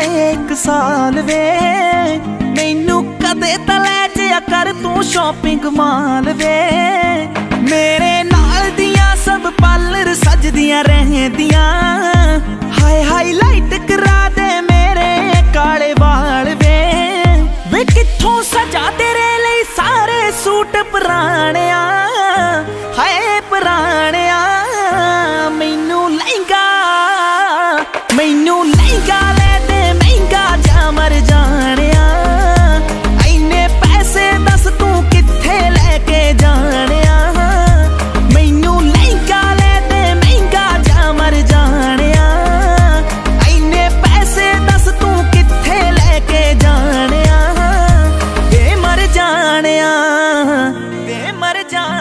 एक साल वे मैनू कदे तां लै जिया कर तू शॉपिंग माल वे। मेरे नाल दियां सब पार्लर सजदियां रहंदियां, हाय हाईलाइट करा दे मेरे काले वाल वे। वे कित्थों सजा तेरे लिए सारे सूट पुराणिया, हाय पुराणिया। मैनू लहंगा ले दे महंगा जा मर जानिया, इन्ने पैसे दस तू कित्थे लेके जानिया। मैनू लहंगा ले दे महंगा जा मर जानिया, इन्ने पैसे दस तू कित्थे लेके जानिया। वे मर जानिया, वे मर जानिया।